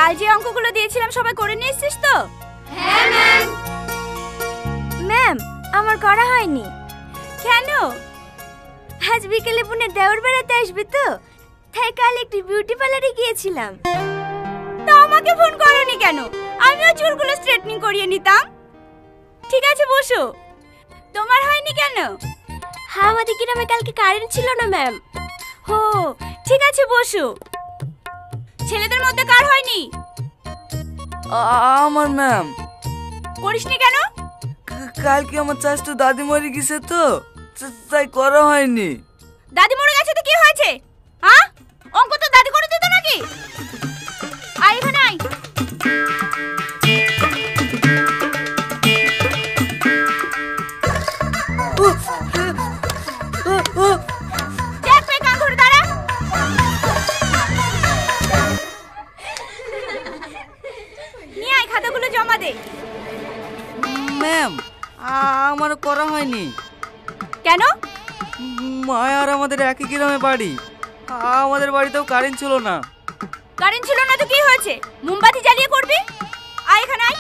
কাল যে অঙ্কগুলো দিয়েছিলাম সবাই করে নিয়ে এসেছিস তো? হ্যাঁ ম্যাম। ম্যাম, আমার করা হয়নি। কেন? আজ বিকেলে বোনের দেওর বেড়াতে আসবে তো, তাই কাল একটি বিউটি পার্লারে গিয়েছিলাম। তা আমাকে ফোন করোনি কেন? আমিও চুলগুলো স্ট্রেটনিং করিয়ে নিতাম। ঠিক আছে বসো। তোমার হয়নি কেন? হ্যাঁ, আমাদের গ্রামে কালকে কারেন্ট ছিল না ম্যাম। হো, ঠিক আছে বসো। ছেলেদের মধ্যে কার হয়নি? আমার ম্যাম। করিসনি কেন? কালকে আমার চাচতো দাদি মরে গেছে তো, তাই করা হয়নি। দাদি মরে গেছে তো কি হয়েছে? হ্যাঁ, অঙ্ক তো দাদি করে দিত নাকি? আয় এখানে আয়। চেক পে কান ধরে দাঁড়া। নিয়ে আয়, খাতাগুলো জমা দে। ম্যাম, আমার করা হয়নি। কেন? মায়া আর আমাদের একই গ্রামে বাড়ি, আমাদের বাড়িতেও কারেন্ট ছিল না। কারেন্ট ছিল না তো কি হয়েছে? মোমবাতি জ্বালিয়ে করবি। আয় এখানে আয়।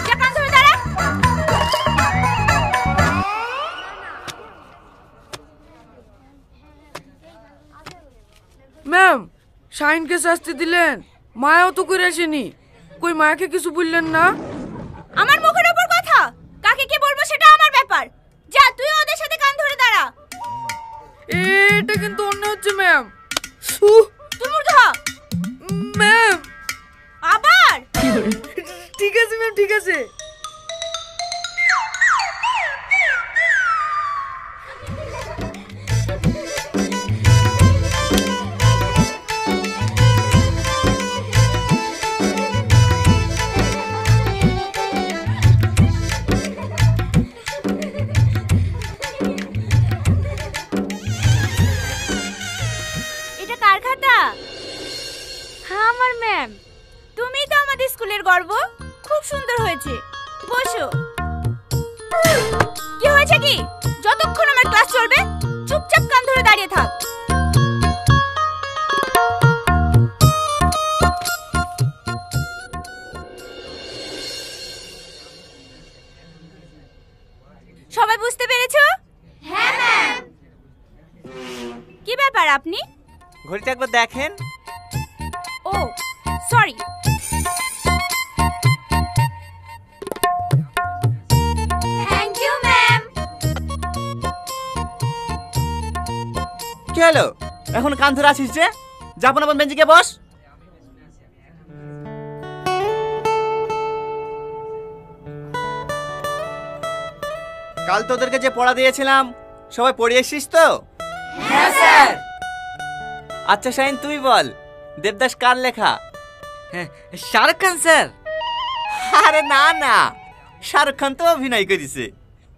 যা, কান ধরে দাঁড়া। ম্যাম, শাইনকে শাস্তি দিলেন, মায়াও তো করে আসেনি। কই মায়াকে কিছু বললেন না? আমার মুখের উপর কথা, কাকে কি বলবো সেটা আমার ব্যাপার। যা, তুই ওদের সাথে কান ধরে দাঁড়া। এটা কিন্তু অন্য হচ্ছে ম্যাম। তুই মূর্খ। ম্যাম, আবার? ঠিক আছে ম্যাম, ঠিক আছে। এটা কার খাতা? হ্যাঁ, আমার ম্যাম। তুমি তো আমাদের স্কুলের গর্ব। খুব সুন্দর হয়েছে, বসো। কি হয়েছে কি? যতক্ষণ আমার ক্লাস চলবে চুপচাপ কান ধরে দাঁড়িয়ে থাক। সবাই বুঝতে পেরেছো? হ্যাঁ ম্যাম। কি ব্যাপার আপনি? ঘড়িটা একবার দেখেন। Oh sorry. Thank you ma'am. কি হলো? এখন কান ধরে আছিস যে? যাবো না বেঞ্চে গিয়ে বস। কাল তোদেরকে যে পড়া দিয়েছিলাম সবাই পড়ে এসেছিস তো? হ্যাঁ স্যার। আচ্ছা শাহিন, তুই বল, দেবদাস কার লেখা? শাহরুখ খান স্যার। আরে না না, শাহরুখ খান তো অভিনয় করেছে।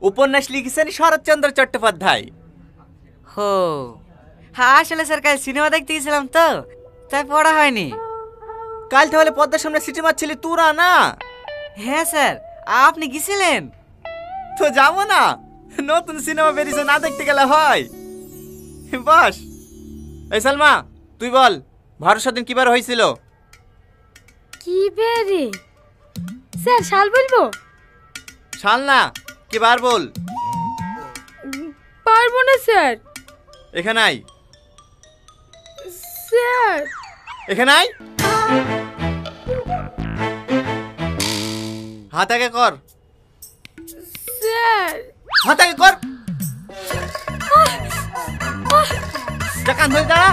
উপন্যাস লিখেছেন শরৎচন্দ্র চট্টোপাধ্যায়। হো, হ্যাঁ আসলে স্যার কাল সিনেমা দেখতে গেছিলাম তো, তাই পড়া হয়নি। কাল তাহলে পদ্মার সামনে সিটি মারছিলি তোরা না? হ্যাঁ স্যার, আপনি গেছিলেন তো যাবো না? নতুন সিনেমা বেরিয়েছে, না দেখতে গেলে হয়? বস। এই সালমা, তুই বল, ভারত স্বাধীন কিবার হয়েছিল? কি বেরে স্যার, শাল বলবো? সাল না, কিবার বল। পারবো না স্যার। এখানে আই। স্যার, এখানে আই। হাত আগে কর। স্যার। হাত আগে কর। যা, কান ধরে দাঁড়া।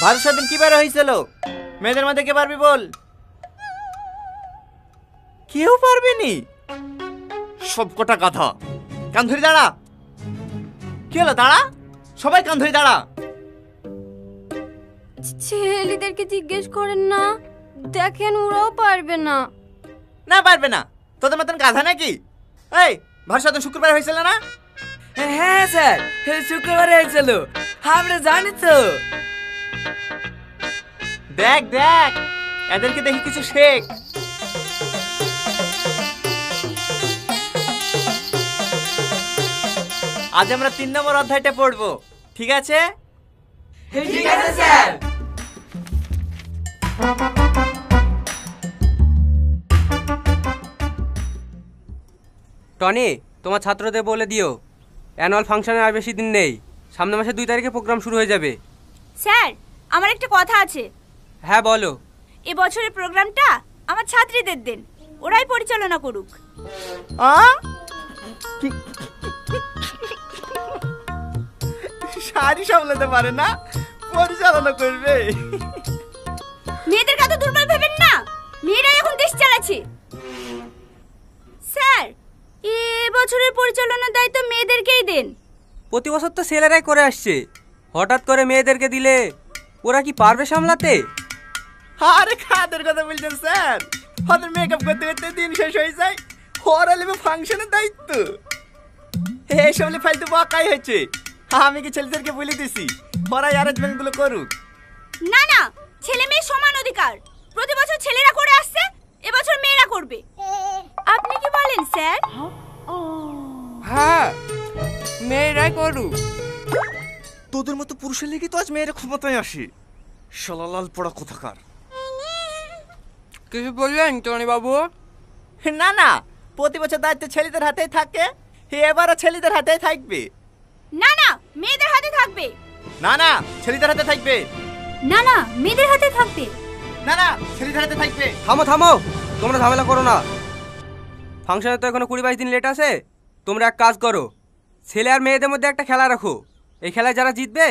ভারত স্বাধীন কিবার হয়েছিল? মেয়েদের মধ্যে কে পারবি বল? কেউ পারবে নি? সব কটা কথা। কান ধরে দাঁড়া। কি হলো? দাঁড়া, সবাই কান ধরে দাঁড়া। ছেলেদেরকে জিজ্ঞেস করেন না, দেখেন ওরাও পারবে না। না পারবে না? তোদের মতন গাধা নাকি? এই, ভারত স্বাধীন শুক্রবার হয়েছিল না? হ্যাঁ স্যার, শুক্রবারে হয়েছিল, আমরা জানি তো। দেখ দেখ, এদেরকে দেখি কিছু শেখ। আজ আমরা 3 নম্বর অধ্যায়টা পড়বো, ঠিক আছে? ঠিক আছে স্যার। টনি, তোমার ছাত্রদের বলে দিও অ্যানুয়াল ফাংশনের আর বেশি দিন নেই, সামনের মাসে 2 তারিখে প্রোগ্রাম শুরু হয়ে যাবে। স্যার, আমার একটা কথা আছে। হ্যাঁ বলো। এবছরের প্রোগ্রামটা আমার ছাত্রীদের দেন, ওরাই পরিচালনা করুক। শাড়ি সামলাতে পারে না, পরিচালনা করবে? মেয়েদের কথা দুর্বল ভেবেন না, মেয়েরাই এখন দেশ চালাচ্ছে। স্যার, এবছরের পরিচালনার দায়িত্ব মেয়েদেরকেই দেন। প্রতি বছর তো ছেলেরাই করে আসছে, হঠাৎ করে মেয়েদেরকে দিলে ওরা কি পারবে সামলাতে? আরে কাদের কথা বলছেন স্যার? ওদের মেকআপ করতে করতে দিন শেষ হয়ে যায়, ওরা নেবে ফাংশনের দায়িত্ব। এইসব ফালতু বাকাই হচ্ছে। আমি কি ছেলেদেরকে বলে দিছি ওরা অ্যারেঞ্জমেন্ট গুলো করুক? না না, ছেলে মেয়ে সমান অধিকার। প্রতি বছর ছেলেরা করে আসছে, এবছর মেয়েরা করবে। আপনি কি বলেন স্যার? হ্যাঁ, মেয়েরাই করুক। তোদের মতো পুরুষের লেগে তো আজ মেয়েরা ক্ষমতায় আসে। শালালাল পড়া কোথাকার। কিছু বললেন টনি বাবু? না না, প্রতি বছর দায়িত্ব ছেলেদের হাতেই থাকে, এবারও ছেলেদের হাতেই থাকবে। না না, মেয়েদের হাতে থাকবে। না না, ছেলেদের হাতে থাকবে। না না, মেয়েদের হাতে থাকবে। না না, ছেলেদের হাতে থাকবে। থামো থামো, তোমরা ঝামেলা করো না। ফাংশনে তো এখনো 20-22 দিন লেট আছে। তোমরা এক কাজ করো, ছেলে আর মেয়েদের মধ্যে একটা খেলা রাখো। এই খেলায় যারা জিতবে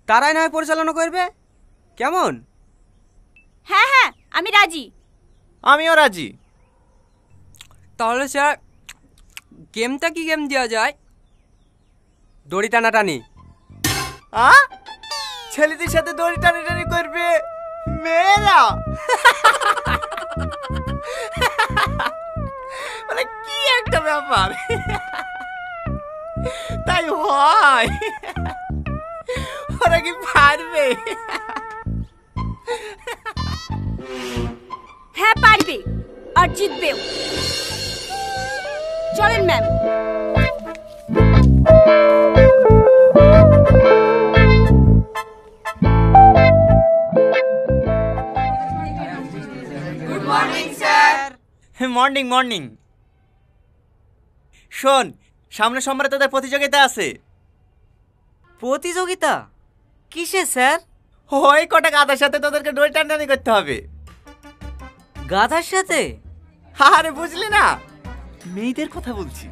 তারাই না হয় পরিচালনা করবে, কেমন? হ্যাঁ হ্যাঁ, আমি রাজি। আমিও রাজি। তাহলে স্যার, গেমটা কি গেম দেওয়া যায়? দড়ি টানাটানি। ছেলেদের সাথে দড়ি টানাটানি করবে মেয়েরা? মানে কি একটা ব্যাপার! তাই হয়? ওরা কি পারবে? হ্যাঁ পারবে, আর জিতবেও। চলেন ma'am. Good morning sir. Morning morning. শোন, সামনের সোমবারে তোদের প্রতিযোগিতা আছে। প্রতিযোগিতা কিসে স্যার? ওই কটা গাধার সাথে তোদেরকে দড়ি টানাটানি করতে হবে। গাধার সাথে? আরে বুঝলি না, মেয়েদের কথা বলছি।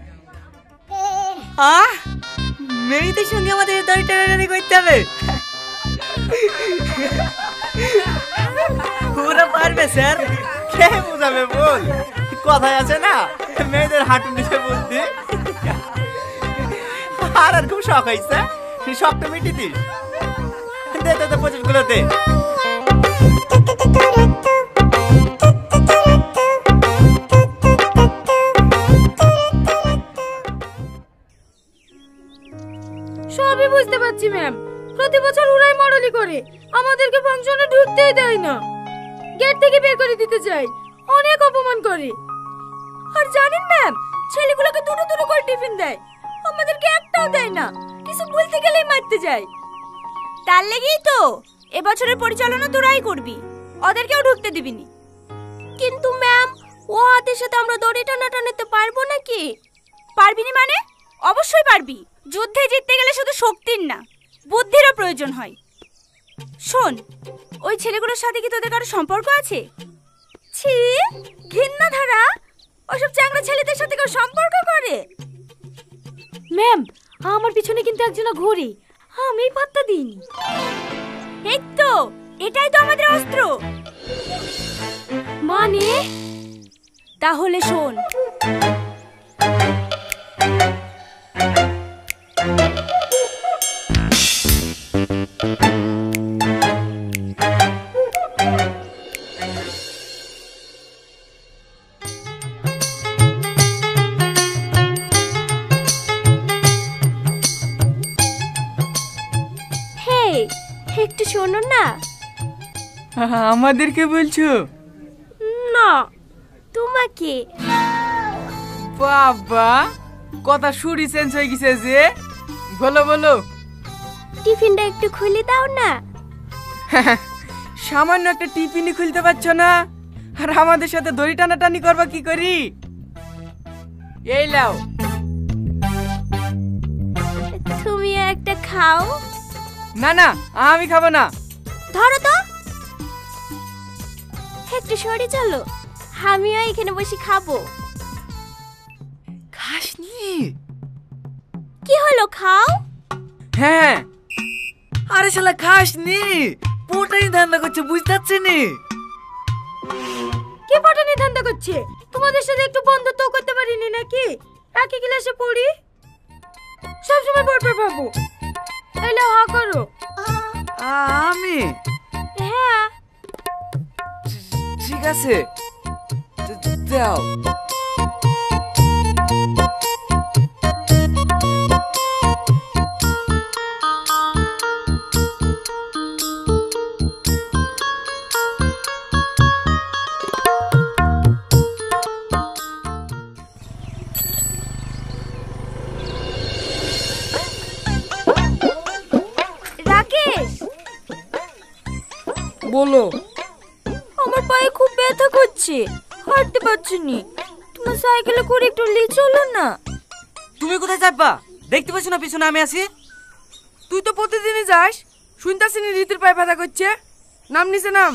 মেয়েদের সঙ্গে আমাদের দড়ি টানাটানি করতে হবে? ওরা পারবে স্যার? কে বুঝাবে বল? কথায় আছে না, মেয়েদের হাঁটু নিচে বলতে। আর আর খুব শখ হয়েছে, শখটা মিটি দিস। দে দে 25 গুলো দে। সবই বুঝতে পারছি ম্যাম, প্রতি বছর ওরাই মডেলি করে, আমাদেরকে ফাংশনে ঢুকতেই দেয় না, গেট থেকে বের করে দিতে চাই, অনেক অপমান করে। আর জানেন ম্যাম, ছেলেগুলোকে দুটো দুটো করে টিফিন দেয়, আমাদেরকে একটাও দেয় না, কিছু বলতে গেলেই মারতে যায়। তার লেগেই তো এবছরের পরিচালনা তোরাই করবি, ওদেরকেও ঢুকতে দিবিনি। কিন্তু ম্যাম, ও হাতের সাথে আমরা দড়ি টানাটানিতে পারবো নাকি? পারবি না মানে? অবশ্যই পারবি। যুদ্ধে জিততে গেলে শুধু শক্তির না, বুদ্ধিরও প্রয়োজন হয়। শোন, ওই ছেলেগুলোর সাথে কি তোদের কারো সম্পর্ক আছে? ছি, ঘৃণা ধারা, ওসব চ্যাংড়া ছেলেদের সাথে কেউ সম্পর্ক করে? ম্যাম, আমার পিছনে কিন্তু একজনা ঘুরে, আমি পাত্তা দিইনি। এই তো, এটাই তো আমাদের অস্ত্র। মানে? তাহলে শোন, একটু শোনো না। আমাদেরকে বলছো? না, তোমাকে। বাবা, কথা শুরি চেঞ্জ হয়ে গেছে যে। বলো বলো। টিফিনটা একটু খুলে দাও না। সামান্য একটা টিফিনই খুলতে পারছো না, আর আমাদের সাথে দড়ি টানাটানি করবা কি করি? এই লাও। তুমি একটা খাও। না না, আমি খাবো না। ধরো তো, একটু সরে চলো, আমিও এখানে বসে খাবো। খাসনি? কি হলো, খাও। হ্যাঁ। আরে শালা খাসনি, পোটাই ধান্দা করছে, বুঝতে পারছি নি। কে পটানি ধান্দা করছে? তোমাদের সাথে একটু বন্ধুত্ব করতে পারিনি নাকি? একই ক্লাসে পড়ি, সবসময় পড়বে ভাবো। এলে হা করো। আমি? হ্যাঁ। ঠিক আছে, দাও। রাকেশ, বলো। আমার পায়ে খুব ব্যথা করছে, হাঁটতে পারছি নি। তোমার সাইকেলে করে একটু নিয়ে চলো না। তুমি কোথায় যাবা? দেখতে পাচ্ছ না পিছনে আমি আছি? তুই তো প্রতিদিনই যাস, শুনতাছি নি রীতির পায়ে ব্যথা করছে। নাম নিচে নাম।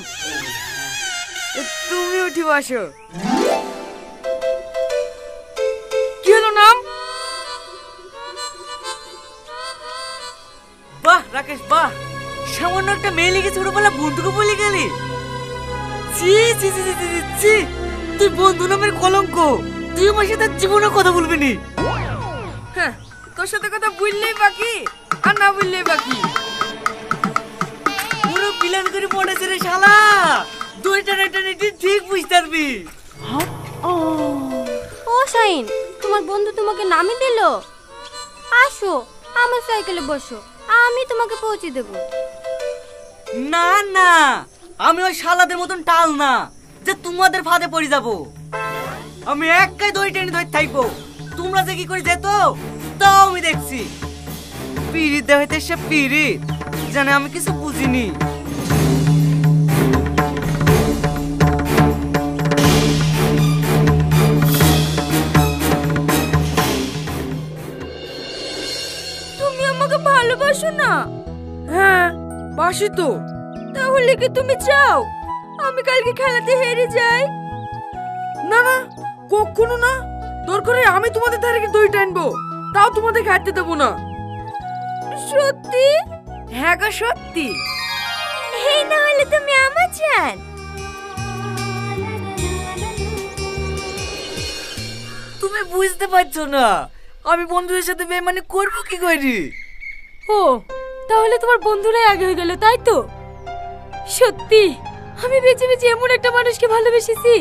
তুমি উঠি বসো। কি হলো নাম? বাহ রাকেশ বাহ, সামান্য একটা মেয়ে লেগে ছোটবেলা বন্ধুকে বলে গেলি। ছি ছি ছি ছি ছি, ছি। তুই বন্ধু নামের কলঙ্ক, তুই আমার সাথে জীবনে কথা বলবি নি। হ্যাঁ, তোর সাথে কথা বললেই বাকি, আর না বললেই বাকি। পুরো প্ল্যান করে পড়েছে রে শালা, দুই টানা টানে ঠিক বুঝতে পারবি। ও শাইন, তোমার বন্ধু তোমাকে নামিয়ে দিল। আসো আমার সাইকেলে বসো, আমি তোমাকে পৌঁছে দেব। না না, আমি ওই শালাদের মতন টাল না যে তোমাদের ফাঁদে পড়ে যাব। আমি একাই দই টেনে ধরে থাকবো, তোমরা যে কি করে যেত তাও আমি দেখছি। পিড়িত দেখাইতে সে পিড়িত জানে, আমি কিছু বুঝিনি। তুমি আমাকে ভালোবাসো না? হ্যাঁ, বাসি তো। তাহলে কি তুমি চাও আমি কালকে খেলাতে হেরে যাই? না না, কখনো না। দরকারে আমি তোমাদের ধারে কি দই টানবো, তাও তোমাদের খাইতে দেবো না। সত্যি? হ্যাঁ গো সত্যি। এই না হলে তুমি আমার জান। তুমি বুঝতে পারছো না আমি বন্ধুদের সাথে বেমানি করবো কি করি? ও, তাহলে তোমার বন্ধুরাই আগে হয়ে গেল, তাই তো? সত্যি আমি বেঁচে বেঁচে এমন একটা মানুষকে ভালোবেসেছি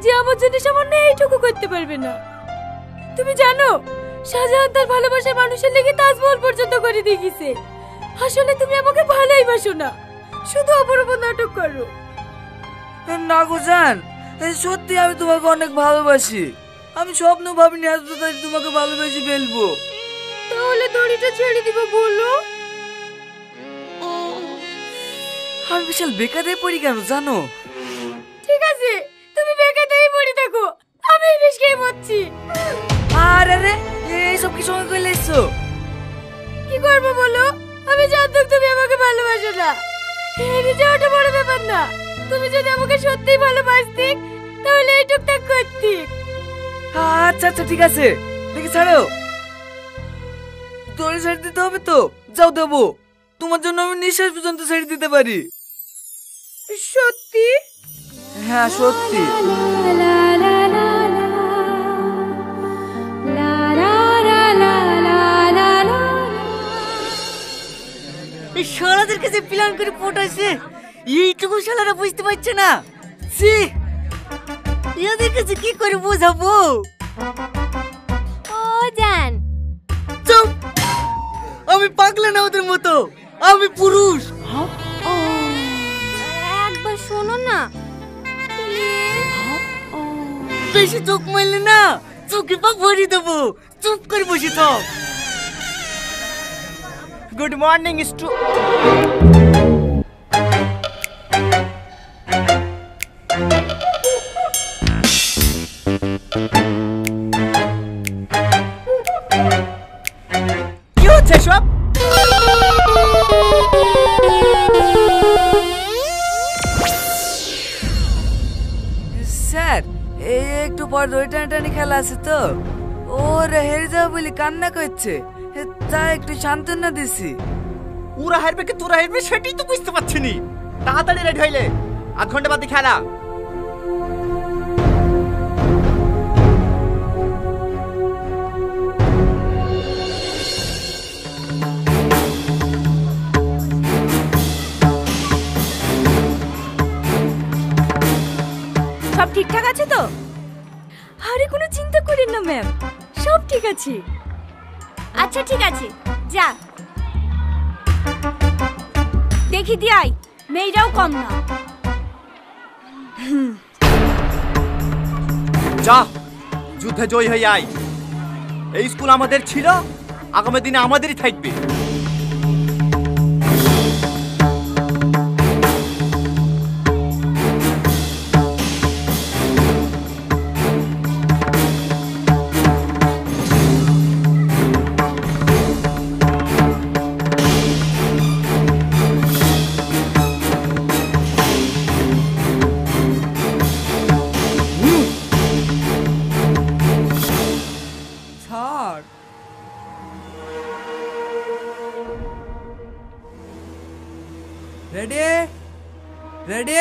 যে আমার জন্য সামান্য এইটুকু করতে পারবে না। তুমি জানো শাহজাহান তার ভালোবাসার মানুষের লেগে তাজমহল পর্যন্ত করে দিয়ে গেছে। আসলে তুমি আমাকে ভালোই বাসো না, শুধু অপরূপ নাটক করো। না গো জান, সত্যি আমি তোমাকে অনেক ভালোবাসি। আমি স্বপ্ন ভাবিনি আজ তো তোমাকে ভালোবেসে ফেলবো। তাহলে দড়িটা ছেড়ে দিব বলো। আমি বিশাল বেকারে পড়ি কেন জানো? ঠিক আছে, তুমি বেকারই পড়ে থাকো, আমি বিষ খেয়ে মরছি। আরে রে, এইসব কি সময় করে এসছো? কি করবো বলো? আমি জানতাম তুমি আমাকে ভালোবাসো না। হেরে যাওয়াটা বড় ব্যাপার না, তুমি যদি আমাকে সত্যিই ভালোবাসতে তাহলে এই টুকটাক করতে। আচ্ছা আচ্ছা ঠিক আছে, দেখি ছাড়ো। তোরে ছেড়ে দিতে হবে তো, যাও দেবো। তোমার জন্য আমি নিঃশ্বাস পর্যন্ত ছেড়ে দিতে পারি। সত্যি? হ্যাঁ সত্যি। এই শালাদের কাছে প্ল্যান করে পটাইছে, এইটুকু শালারা বুঝতে পারছে না। ছি, এদের কাছে কি করে বোঝাবো? ও জান, চুপ, আমি পাগলা না ওদের মতো, আমি পুরুষ। একবার শোনো না বেশি চোখ মারলে না চোখে পা ভরিয়ে দেবো। চুপ করে বসে থাক। গুড মর্নিং স্টু কি হচ্ছে সব? স্যার একটু পর দড়ি টানাটানি খেলা আছে তো, ওরা হেরে যাবে বলে কান্না করছে, তাই একটু সান্ত্বনা দিছি। ওরা হারবে কি তোরা হারবে সেটাই তো বুঝতে পারছি নি। তাড়াতাড়ি রেডি হইলে, আধ ঘন্টা বাদে খেলা। সব ঠিকঠাক আছে তো? আরে কোনো চিন্তা করেন না ম্যাম, সব ঠিক আছে। আচ্ছা ঠিক আছে, যা দেখি দি আই, মেয়েরাও কম না। যা যুদ্ধে জয় হয়ে আয়। এই স্কুল আমাদের ছিল, আগামী দিনে আমাদেরই থাকবে। রেডি রেডি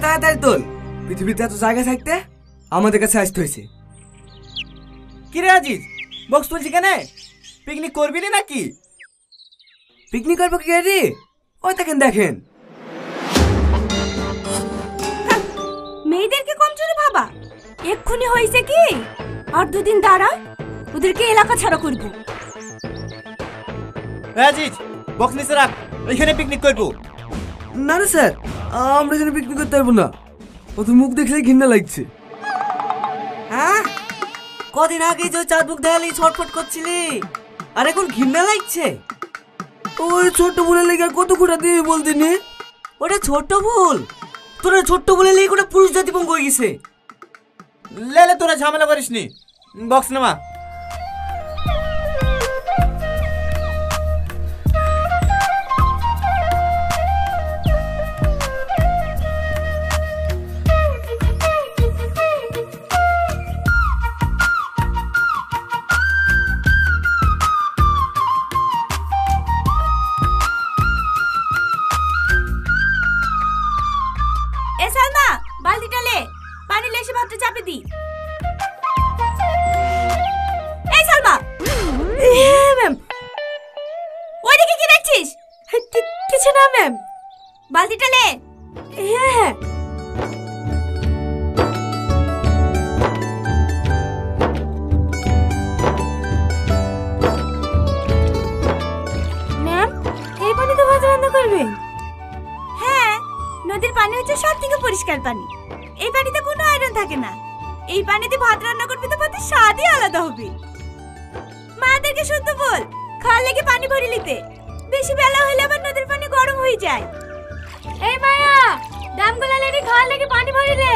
তাড়াতাড়ি তোল, পৃথিবীতে এত জায়গা থাকতে আমাদের কাছে আসতে হয়েছে। কি রে আজিজ, বক্স তুলছি কেন? পিকনিক করবি না নাকি? পিকনিক করবো কি রে? ওই দেখেন দেখেন, মেয়েদেরকে কম চলে ভাবা, এক্ষুনি হয়েছে কি, আর দুদিন দাঁড়া, ওদেরকে এলাকা ছাড়া করবো। আজিজ বক্স নিচে রাখ, এখানে পিকনিক করবো। না না স্যার, আমরা এখানে পিকনিক করতে পারবো না, ওদের মুখ দেখলেই ঘৃণা লাগছে। হ্যাঁ, কদিন আগে যে চার মুখ দেখালি ছটফট করছিলি, আর এখন ঘৃণা লাগছে? ওই ছোট্ট ভুলের লেগে আর কত খোঁটা দিবি বলতে নে? ওটা ছোট্ট ভুল, তোরা ছোট্ট ভুলের লেগে ওটা পুরুষ জাতি ভঙ্গ হয়ে গেছে। লেলে তোরা ঝামেলা করিস নি, বক্স নামা। বালতিটা লে, পানি লেসে ভাতটা চাপে দি। এই সালমা। হ্যাঁ ম্যাম। ওইদিকে কি দেখছিস? কিছু না ম্যাম। বালতিটা লে। হ্যাঁ হ্যাঁ। ম্যাম, এই পানি তো ভাত রান্না করবেন? হ্যাঁ, নদীর পানি হচ্ছে সবথেকে পরিষ্কার পানি। এই পানিতে কোনো আয়রন থাকে না। এই পানিতে ভাত রান্না করবে তো ভাতের স্বাদই আলাদা হবে। মাদেরকে শুদ্ধ বল, খাওয়ার লেগে পানি ভরে নিতে। বেশি বেলা হলে আবার নদীর পানি গরম হয়ে যায়। এই মায়া, দামগুলা লেগে খাওয়ার লেগে পানি ভরে লে।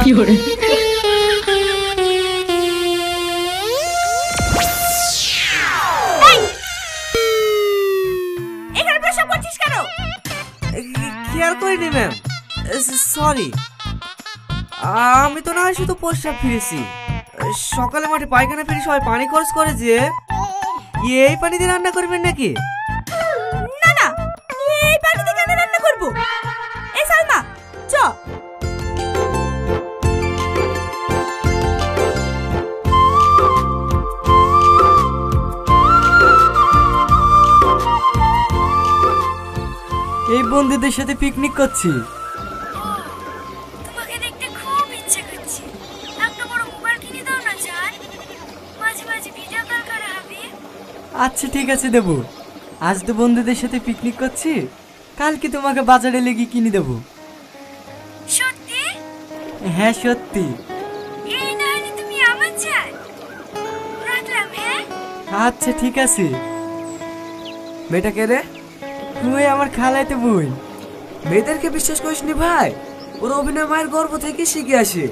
কি হরে খেয়াল করিনি ম্যাম, সরি। আমি তো না হয় শুধু প্রস্রাব ফিরেছি। সকালে মাঠে পায়খানা ফিরে সবাই পানি খরচ করে যে এই পানি দিয়ে রান্না করবেন নাকি? না না, এই পানিতে কেন রান্না করব? এই সালমা, চ। এই বন্ধুদের সাথে পিকনিক করছি। তোমাকে দেখতে খুব ইচ্ছে করছে। একটা বড় মোবাইল কিনে দাও না জান, মাঝে মাঝে ভিডিও কল করা হবে। আচ্ছা ঠিক আছে দেবো। আজ তো বন্ধুদের সাথে পিকনিক করছি, কালকে তোমাকে বাজারে লেগে কিনে দেবো। সত্যি? হ্যাঁ সত্যি। এই না হলে তুমি আমার জান। রাখলাম। হ্যাঁ আচ্ছা ঠিক আছে। মেয়েটা কে রে? ওই আমার খালাইতে বোন। মেয়েদেরকে বিশ্বাস করিস নি ভাই, ওরা অভিনয় মায়ের গর্ভ থেকে শিখে আসে।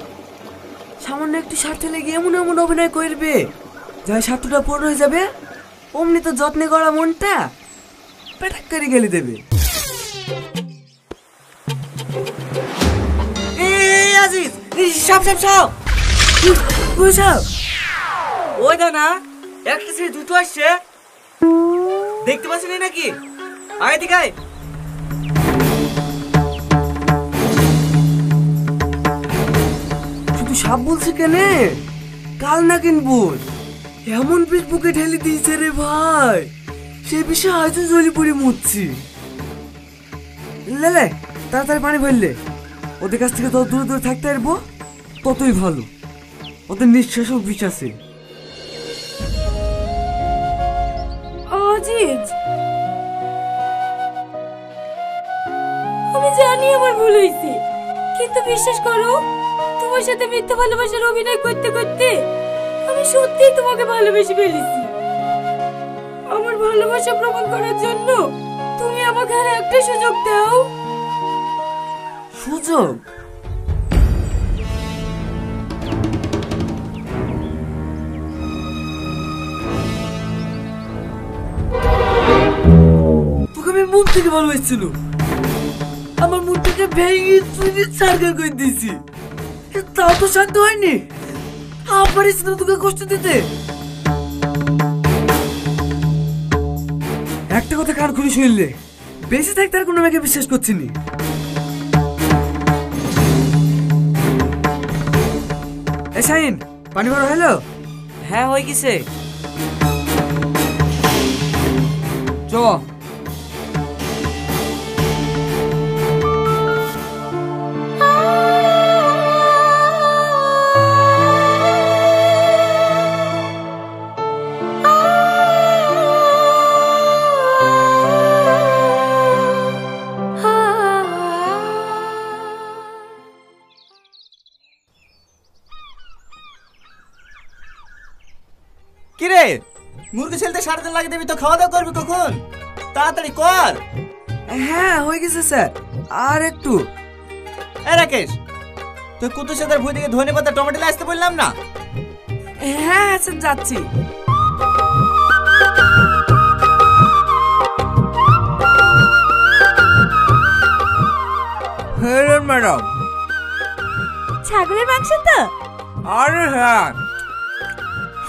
সামান্য একটু স্বার্থে লেগে এমন এমন অভিনয় করবে, যাই স্বার্থটা পূর্ণ হয়ে যাবে অমনি তো যত্নে গড়া মনটা পেটাক করে গেলে দেবে। এই আজিজ, সাপ সাপ সাপ। কই সাপ? ওই দা না, একটা ছেলে দুটো আসছে, দেখতে পাচ্ছেন নাকি? আগে দিকাই। শুধু সাপ বলছে কেনে, কাল না কিনবুল এমন পিস বুকে ঠেলে দিয়েছে রে ভাই, সে বিষয়ে হয়তো জলি পড়ে মুচ্ছি। লে তাড়াতাড়ি পানি ভরলে, ওদের কাছ থেকে তত দূরে দূরে থাকতে পারবো ততই ভালো। ওদের নিঃশ্বাসও বিষ আছে। আজিজ, আমি জানি আমার ভুল হয়েছে, কিন্তু বিশ্বাস করো, তোমার সাথে মিথ্যা ভালোবাসার অভিনয় করতে করতে আমি সত্যিই তোমাকে ভালোবেসে ফেলেছি। আমার ভালোবাসা প্রমাণ করার জন্য তুমি আমাকে আর একটা সুযোগ দাও। সুযোগ? তোকে আমি মন থেকে ভালোবাসছিল, আমার মনটাকে ভেঙে চুরি সার্কেল করে দিয়েছি, তাও তো শান্ত হয়নি। আবার এসে তোকে কষ্ট দিতে। একটা কথা কান খুলে শুনলে, বেঁচে থাকতে আর কোনো মেয়েকে বিশ্বাস করছি নি। এ শাহিন, পানি ভরা হলো? হ্যাঁ হয়ে গেছে। চ। কিরে, মুরগি ছেলতে 7 দিন লাগে দেবি তো, খাওয়া দাওয়া করবি কখন? তাড়াতাড়ি কর। হ্যাঁ হয়ে গেছে স্যার, আর একটু। এ রাকেশ, তুই কুতুর সাথে ভুই থেকে ধনে পাতা টমেটো আসতে বললাম না? হ্যাঁ স্যার যাচ্ছি। হ্যাঁ ম্যাডাম। ছাগলের মাংস তো? আরে হ্যাঁ,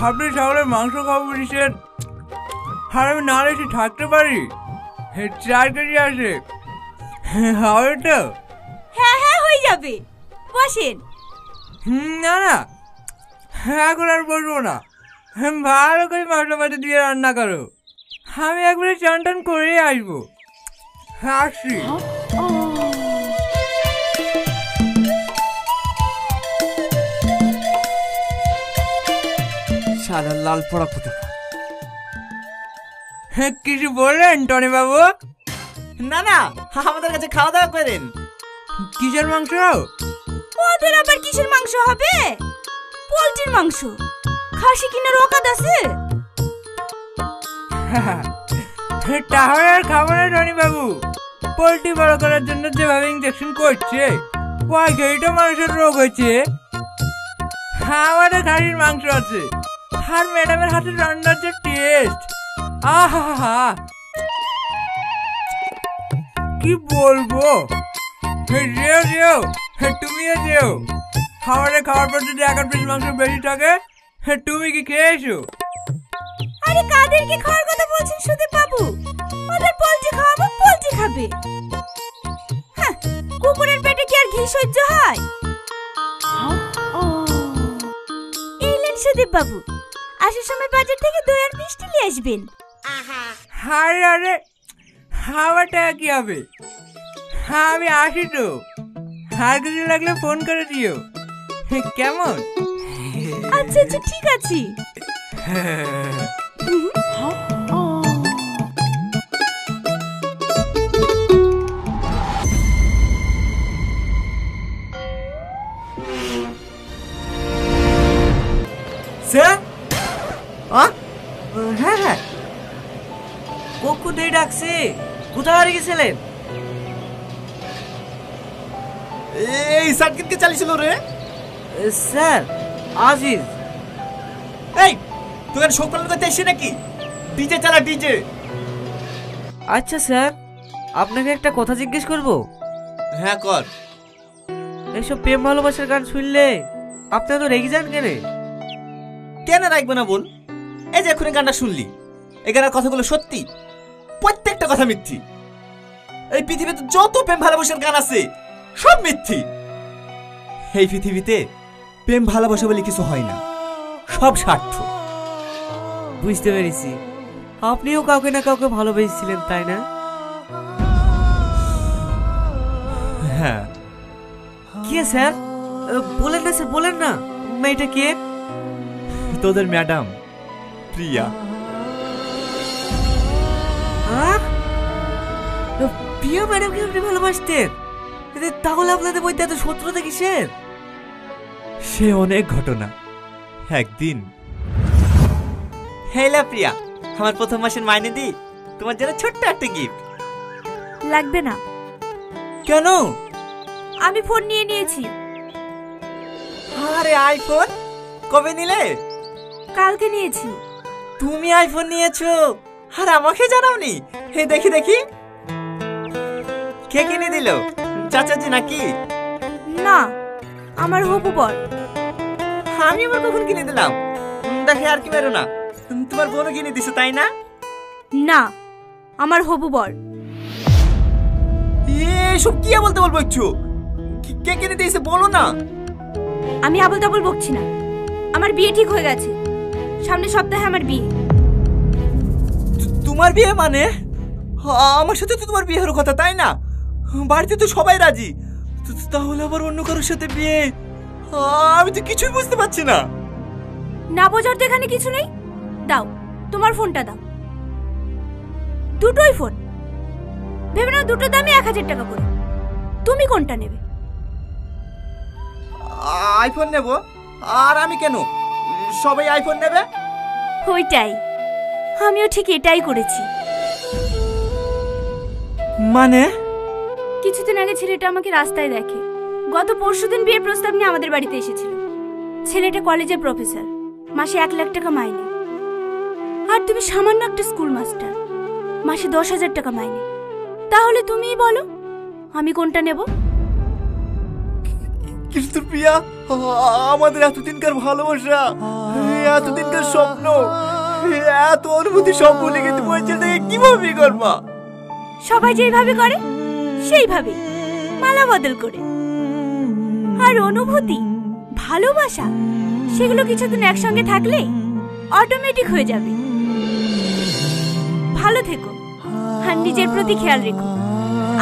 আপনি ছাগলের মাংস খাবো বলেছেন, আর আমি না এসে থাকতে পারি? 4 কেজি আছে, হবে তো? হ্যাঁ হ্যাঁ হয়ে যাবে, বসেন। না না, এখন আর বলবো না। ভালো করে মশলা পাতি দিয়ে রান্না করো, আমি একবারে চান টান করে আসবো। আসি। শালা লাল পড়া কোথা? কিছু বললেন টনি বাবু? না না, আমাদের কাছে খাওয়া দাওয়া করেন। কিসের মাংস? ওদের আবার কিসের মাংস হবে? পোলট্রির মাংস। খাসি কিনার অকাত আছে? তাহলে আর খাবো না টনি বাবু। পোলট্রি বড় করার জন্য যেভাবে ইঞ্জেকশন করছে, ওই খেয়েই তো মানুষের রোগ হয়েছে। আমাদের খাসির মাংস আছে, আর ম্যাডামের হাতে রান্নার যে টেস্ট, আহা কি বলবো। যেও যেও, তুমিও যেও। আমাদের খাওয়ার পর যদি এক পিস মাংস বেশি থাকে, তুমি কি খেয়েছো? আরে কাদেরকে খাওয়ার কথা বলছেন সুদীপ বাবু? ওদের পোলট্রি খাওয়াবো, পোলট্রি খাবে। হ্যাঁ, কুকুরের পেটে কি আর ঘি সহ্য হয়? এলেন সুদীপ বাবু, আসার সময় বাজার থেকে দই আর মিষ্টি নিয়ে আসবেন। আরে আরে, আমার টাকা কি হবে? আমি আসি তো, আর কিছু লাগলে ফোন করে দিও, কেমন? আচ্ছা আচ্ছা ঠিক আছে। স্যার? হ্যাঁ হ্যাঁ, কখন থেকে ডাকছে, কোথায় হারিয়ে গেছিলেন? এই সার্কিটকে চালিয়েছিল রে। স্যার, আজিজ। এই তুই আর সকাল করতে এসে নাকি? ডিজে চালা, ডিজে। আচ্ছা স্যার, আপনাকে একটা কথা জিজ্ঞেস করব? হ্যাঁ কর। এইসব প্রেম ভালোবাসার গান শুনলে আপনি তো রেগে যান কেন? কেন রাখবে না বল? এই যে এখনই গানটা শুনলি, এই গানের কথাগুলো সত্যি, প্রত্যেকটা কথা মিথ্যি। এই পৃথিবীতে যত প্রেম ভালোবাসার গান আছে সব মিথ্যি। এই পৃথিবীতে প্রেম ভালোবাসা বলে কিছু হয় না, সব স্বার্থ। বুঝতে পেরেছি, আপনিও কাউকে না কাউকে ভালোবেসেছিলেন, তাই না? হ্যাঁ। কে স্যার? বলেন না স্যার, বলেন না। মেয়েটা কে? তোদের ম্যাডাম প্রিয়া। প্রিয়া ম্যাডামকে আপনি ভালোবাসতেন? তাহলে আপনাদের বইতে এত শত্রুতা কিসের? সে অনেক ঘটনা। একদিন, হেলা প্রিয়া, আমার প্রথম মাসের মাইনে দি, তোমার জন্য ছোট্ট একটা গিফট। লাগবে না। কেন? আমি ফোন নিয়ে নিয়েছি। আরে আইফোন কবে নিলে? কালকে নিয়েছি। তুমি আইফোন নিয়েছো আর আমাকে জানাওনি? হে দেখি দেখি, কে কিনে দিল? চাচাজি নাকি? না, আমার হবু বর। আমি আবার কখন কিনে দিলাম? দেখে আর কি বেরো না, তোমার বোনও কিনে দিছো তাই না? না, আমার হবু বর। এসব কি বলতে বলবো একটু? কে কিনে দিয়েছে বলো না। আমি আবল তাবল বকছি না, আমার বিয়ে ঠিক হয়ে গেছে। সামনের সপ্তাহে আমার বিয়ে। তোমার বিয়ে মানে? আমার সাথে তো তোমার বিয়ে হওয়ার কথা তাই না? বাড়িতে তো সবাই রাজি, তাহলে আবার অন্য কারোর সাথে বিয়ে? আমি তো কিছুই বুঝতে পারছি না। না বোঝার তো এখানে কিছু নেই। দাও তোমার ফোনটা দাও। দুটোই ফোন, ভেবে নাও দুটো দামই 1000 টাকা করে। তুমি কোনটা নেবে? আইফোন নেব। আর আমি কেন? সবাই আইফোন নেবে। ওইটাই, আমিও ঠিক এটাই করেছি। মানে? কিছুদিন আগে ছেলেটা আমাকে রাস্তায় দেখে। গত পরশুদিন বিয়ের প্রস্তাব নিয়ে আমাদের বাড়িতে এসেছিল। ছেলেটা কলেজের প্রফেসর, মাসে 1 লাখ টাকা মাইনে। আর তুমি সামান্য একটা স্কুল মাস্টার, মাসে 10,000 টাকা মাইনে। তাহলে তুমিই বলো আমি কোনটা নেব? কিন্তু প্রিয়া, আমাদের এতদিনকার ভালোবাসা, এতদিনকার স্বপ্ন, এত অনুভূতি সব ভুলে গিয়ে তুমি ওই ছেলেটাকে কিভাবে বিয়ে করবা? সবাই যেভাবে করে সেইভাবে মালা বদল করে। আর অনুভূতি, ভালোবাসা, সেগুলো কিছুদিন একসঙ্গে থাকলে অটোমেটিক হয়ে যাবে। ভালো থেকো আর নিজের প্রতি খেয়াল রেখো।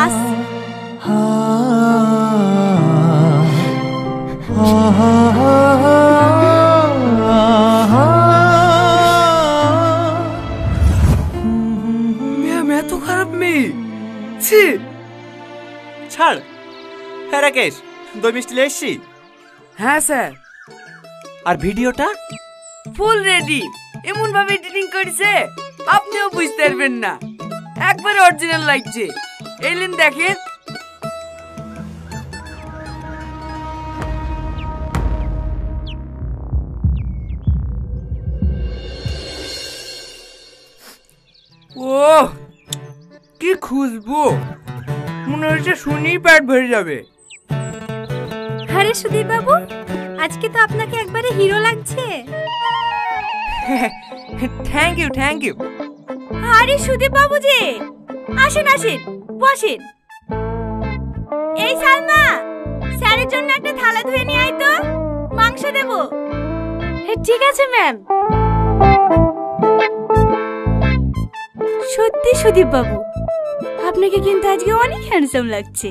আসছি। ম্যাম এত খারাপ মেয়ে, ছি। ছাড়। হ্যাঁ রাকেশ, দই মিষ্টি নিয়ে এসছি। হ্যাঁ স্যার। আর ভিডিওটা? Full ready. এমন ভাবে এডিটিং করেছে আপনিও বুঝতে পারবেন না, একবার অরিজিনাল লাগছে। এলেন দেখেন। ও কি খুশবু, মনে হচ্ছে শুনেই পেট ভরে যাবে। আরে সুধীর বাবু, আজকে তো আপনাকে একবারে হিরো লাগছে। Thank you thank you. আরে সুদীপ বাবু যে, আসেন আসেন, বসেন। এই সালমা, স্যারের জন্য একটা থালা ধুয়ে নিয়ে আয় তো, মাংস দেব। ঠিক আছে ম্যাম। সত্যি সুদীপ বাবু, আপনাকে কিন্তু আজকে অনেক হ্যান্ডসাম লাগছে।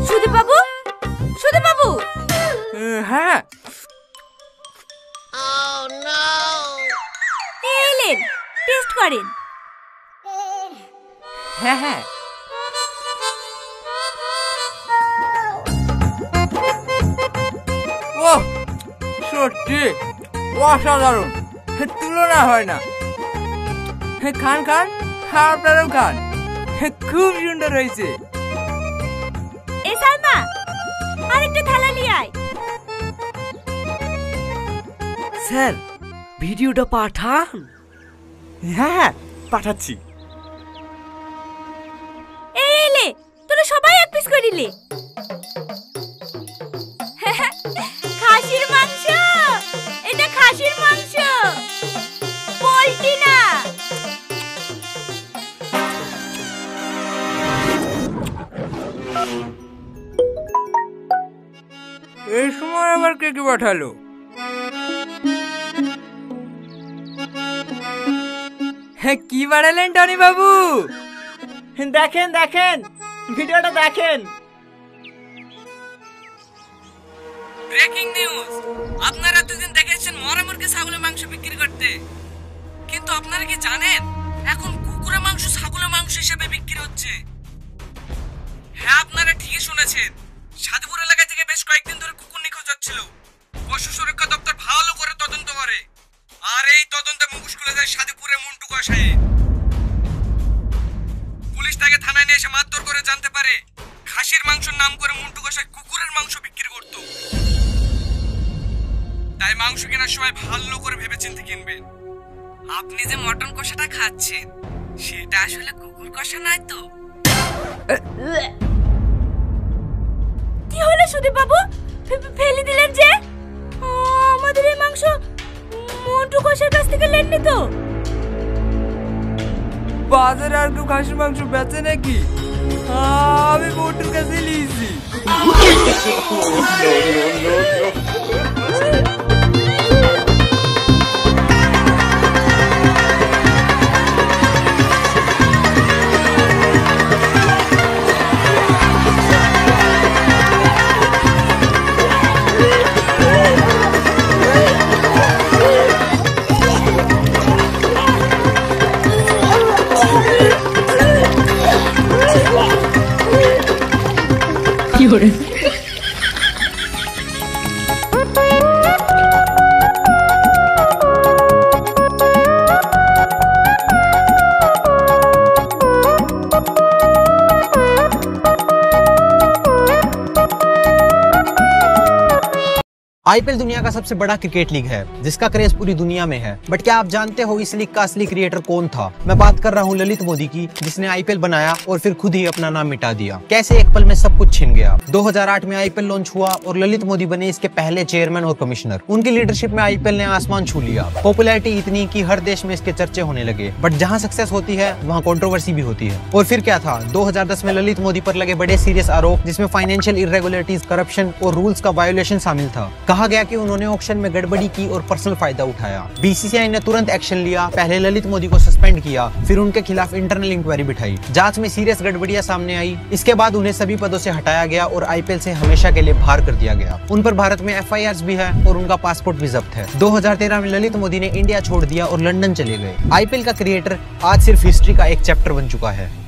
সুদীপ বাবু, সুদীপ বাবু। হ্যাঁ এলেন, টেস্ট করেন। হ্যাঁ হ্যাঁ। ও সত্যি অসাধারণ, তুলনা হয় না। খান খান, আপনারাও খান, খুব সুন্দর হয়েছে। এই সালমা, আরেকটা থালা নিয়ে আয়। স্যার ভিডিওটা পাঠান। হ্যাঁ হ্যাঁ পাঠাচ্ছি। এলে, তোরা সবাই এক পিস করিলে। খাসির মাংস, এটা খাসির মাংস, পোল্ট্রি না। এই সময় আবার কে কে পাঠালো? কি বাড়ালেন টনি বাবু? দেখেন দেখেন, ভিডিওটা দেখেন। ব্রেকিং নিউজ, আপনারা দুদিন দেখেছেন মরা মুরগি ছাগলের মাংস বিক্রি করতে, কিন্তু আপনারা কি জানেন এখন কুকুরের মাংস ছাগলের মাংস হিসেবে বিক্রি হচ্ছে? হ্যাঁ আপনারা ঠিকই শুনেছেন, সাধুপুর এলাকা থেকে বেশ কয়েকদিন ধরে কুকুর নিখোঁজ হচ্ছিল। পশু সুরক্ষা দপ্তর ভালো করে তদন্ত করে, আর এই তদন্তে মুখোশ খুলে যায় সাধুপুরের মন্টু কষায়ে। পুলিশ তাকে থানায় নিয়ে এসে মারধর করে জানতে পারে খাসির মাংসের নাম করে মন্টু কষায় কুকুরের মাংস বিক্রি করত। তাই মাংস কেনার সময় ভালো করে ভেবেচিন্তে কিনবেন। আপনি যে মটন কষাটা খাচ্ছেন সেটা আসলে কুকুর কষা নয় তো? কি হলো সুদীপ বাবু, ফেলে দিলেন যে? আমাদের এই মাংস মন্টু কষার কাছ থেকে নেননি তো? বাজারে আর কেউ খাসির মাংস বেচে নাকি? আমি বটুর কাছে লিয়েছি। आईपीएल दुनिया का सबसे बड़ा क्रिकेट लीग है जिसका क्रेज पूरी दुनिया में है। बट क्या आप जानते हो इस लीग का असली क्रिएटर कौन था? मैं बात कर रहा हूँ ललित मोदी की, जिसने आईपीएल बनाया और फिर खुद ही अपना नाम मिटा दिया। कैसे एक पल में सब कुछ छिन गया। 2008 में आईपीएल लॉन्च हुआ और ललित मोदी बने इसके पहले चेयरमैन और कमिश्नर। उनकी लीडरशिप में आईपीएल ने आसमान छू लिया। पॉपुलैरिटी इतनी कि हर देश में इसके चर्चे होने लगे। बट जहाँ सक्सेस होती है वहाँ कंट्रोवर्सी भी होती है। और फिर क्या था, 2010 में ललित मोदी पर लगे बड़े सीरियस आरोप, जिसमें फाइनेंशियल इरेगुलरिटीज, करप्शन और रूल्स का वायोलेशन शामिल था। कहा गया कि उन्होंने ऑक्शन में गड़बड़ी की और पर्सनल फायदा उठाया। बीसीसीआई ने तुरंत एक्शन लिया। पहले ललित मोदी को सस्पेंड किया, फिर उनके खिलाफ इंटरनल इंक्वायरी बिठाई। जांच में सीरियस गड़बड़ियां सामने आई। इसके बाद उन्हें सभी पदों से हटाया गया और आईपीएल से हमेशा के लिए बाहर कर दिया गया। उन पर भारत में एफआईआर भी है और उनका पासपोर्ट भी जब्त है। 2013 में ललित मोदी ने इंडिया छोड़ दिया और लंदन चले गए। आईपीएल का क्रिएटर आज सिर्फ हिस्ट्री का एक चैप्टर बन चुका है।